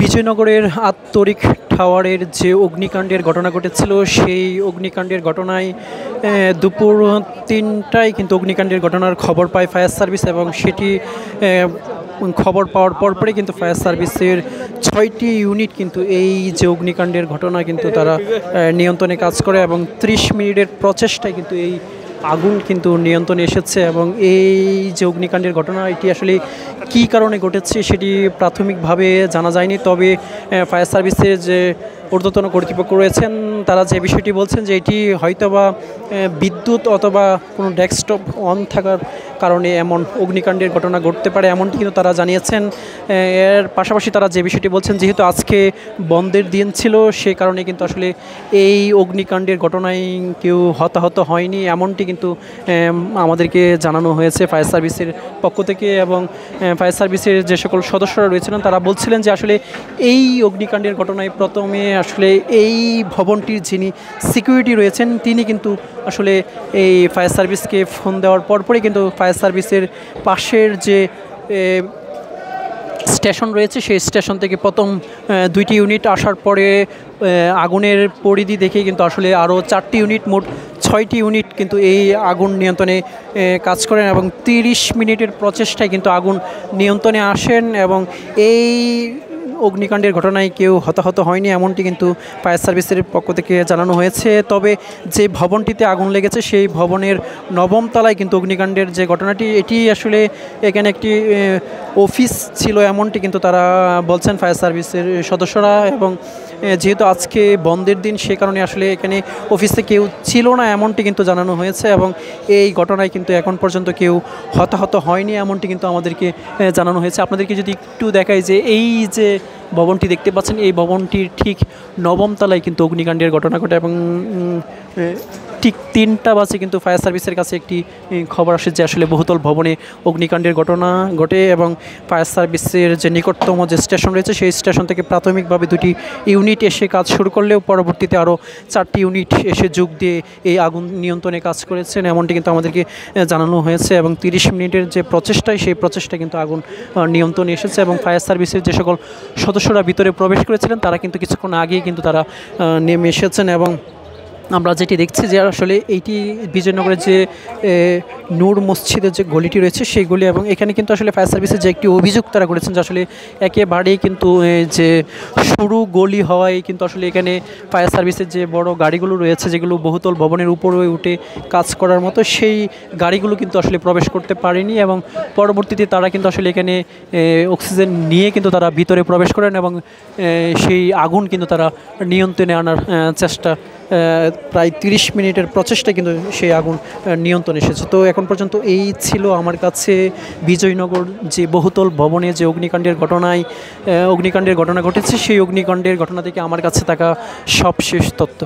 বিজয়নগরের আত্তরিক টাওয়ারের যে অগ্নিকাণ্ডের ঘটনা ঘটেছিল সেই অগ্নিকাণ্ডের ঘটনায় দুপুর ৩টায় কিন্তু অগ্নিকাণ্ডের ঘটনার খবর পায় ফায়ার সার্ভিস এবং সেটি খবর পাওয়ার পরপরই কিন্তু ফায়ার সার্ভিসের ৬টি ইউনিট কিন্তু এই যে অগ্নিকাণ্ডের ঘটনা কিন্তু তারা নিয়ন্ত্রণে কাজ করে এবং ৩০ মিনিটের প্রচেষ্টায় কিন্তু এই আগুন কিন্তু নিয়ন্ত্রণে এসেছে। এবং এই যে অগ্নিকাণ্ডের ঘটনা এটি আসলে কী কারণে ঘটেছে সেটি প্রাথমিকভাবে জানা যায়নি, তবে ফায়ার সার্ভিসের যে ঊর্ধ্বতন কর্তৃপক্ষ রয়েছেন তারা যে বিষয়টি বলছেন যে এটি হয়তোবা বিদ্যুৎ অথবা কোনো ডেস্কটপ অন থাকার কারণে এমন অগ্নিকাণ্ডের ঘটনা ঘটতে পারে, এমনটি কিন্তু তারা জানিয়েছেন। এর পাশাপাশি তারা যে বিষয়টি বলছেন যেহেতু আজকে বন্ধের দিন ছিল সে কারণে কিন্তু আসলে এই অগ্নিকাণ্ডের ঘটনায় কেউ হতাহত হয়নি, এমনটি কিন্তু আমাদেরকে জানানো হয়েছে ফায়ার সার্ভিসের পক্ষ থেকে। এবং ফায়ার সার্ভিসের যে সকল সদস্যরা রয়েছিলেন তারা বলছিলেন যে আসলে এই অগ্নিকাণ্ডের ঘটনায় প্রথমে আসলে এই ভবনটির যিনি সিকিউরিটি রয়েছেন তিনি কিন্তু আসলে এই ফায়ার সার্ভিসকে ফোন দেওয়ার পরপরই কিন্তু ফায়ার সার্ভিসের পাশের যে স্টেশন রয়েছে সেই স্টেশন থেকে প্রথম 2টি ইউনিট আসার পরে আগুনের পরিধি দেখে কিন্তু আসলে আরও 4টি ইউনিট, মোট 6টি ইউনিট কিন্তু এই আগুন নিয়ন্ত্রণে কাজ করেন এবং 30 মিনিটের প্রচেষ্টায় কিন্তু আগুন নিয়ন্ত্রণে আসেন এবং এই অগ্নিকাণ্ডের ঘটনায় কেউ হতাহত হয়নি, এমনটি কিন্তু ফায়ার সার্ভিসের পক্ষ থেকে জানানো হয়েছে। তবে যে ভবনটিতে আগুন লেগেছে সেই ভবনের 9ম তলায় কিন্তু অগ্নিকাণ্ডের যে ঘটনাটি এটি আসলে এখানে একটি অফিস ছিল এমনটি কিন্তু তারা বলছেন ফায়ার সার্ভিসের সদস্যরা। এবং যেহেতু আজকে বন্ধের দিন সে কারণে আসলে এখানে অফিসে কেউ ছিল না এমনটি কিন্তু জানানো হয়েছে এবং এই ঘটনায় কিন্তু এখন পর্যন্ত কেউ হতাহত হয়নি এমনটি কিন্তু আমাদেরকে জানানো হয়েছে। আপনাদেরকে যদি একটু দেখাই যে এই যে ভবনটি দেখতে পাচ্ছেন এই ভবনটির ঠিক 9ম তলায় কিন্তু অগ্নিকাণ্ডের ঘটনা ঘটে এবং ঠিক 3টা বাজে কিন্তু ফায়ার সার্ভিসের কাছে একটি খবর আসে যে আসলে বহুতল ভবনে অগ্নিকাণ্ডের ঘটনা ঘটে এবং ফায়ার সার্ভিসের যে নিকটতম যে স্টেশন রয়েছে সেই স্টেশন থেকে প্রাথমিকভাবে 2টি ইউনিট এসে কাজ শুরু করলেও পরবর্তীতে আরও 4টি ইউনিট এসে যোগ দিয়ে এই আগুন নিয়ন্ত্রণে কাজ করেছেন এমনটি কিন্তু আমাদেরকে জানানো হয়েছে। এবং 30 মিনিটের যে প্রচেষ্টায় সেই প্রচেষ্টায় কিন্তু আগুন নিয়ন্ত্রণে এসেছে এবং ফায়ার সার্ভিসের যে সকল সদস্যরা ভিতরে প্রবেশ করেছিলেন তারা কিন্তু কিছুক্ষণ আগেই কিন্তু তারা নেমে এসেছেন। এবং আমরা যেটি দেখছি যে আসলে এইটি বিজয়নগরের যে নূর মসজিদের যে গলিটি রয়েছে সেই গলি এবং এখানে কিন্তু আসলে ফায়ার সার্ভিসের যে একটি অভিযোগ তারা করেছেন যে আসলে একেবারেই কিন্তু যে সরু গলি হওয়ায় কিন্তু আসলে এখানে ফায়ার সার্ভিসের যে বড় গাড়িগুলো রয়েছে যেগুলো বহুতল ভবনের উপরে উঠে কাজ করার মতো সেই গাড়িগুলো কিন্তু আসলে প্রবেশ করতে পারেনি এবং পরবর্তীতে তারা কিন্তু আসলে এখানে অক্সিজেন নিয়ে কিন্তু তারা ভিতরে প্রবেশ করেন এবং সেই আগুন কিন্তু তারা নিয়ন্ত্রণে আনার চেষ্টা প্রায় 30 মিনিটের প্রচেষ্টায় কিন্তু সেই আগুন নিয়ন্ত্রণে এসেছে। তো এখন পর্যন্ত এই ছিল আমার কাছে বিজয়নগর যে বহুতল ভবনে যে অগ্নিকাণ্ডের ঘটনা ঘটেছে সেই অগ্নিকাণ্ডের ঘটনা থেকে আমার কাছে থাকা সবশেষ তথ্য।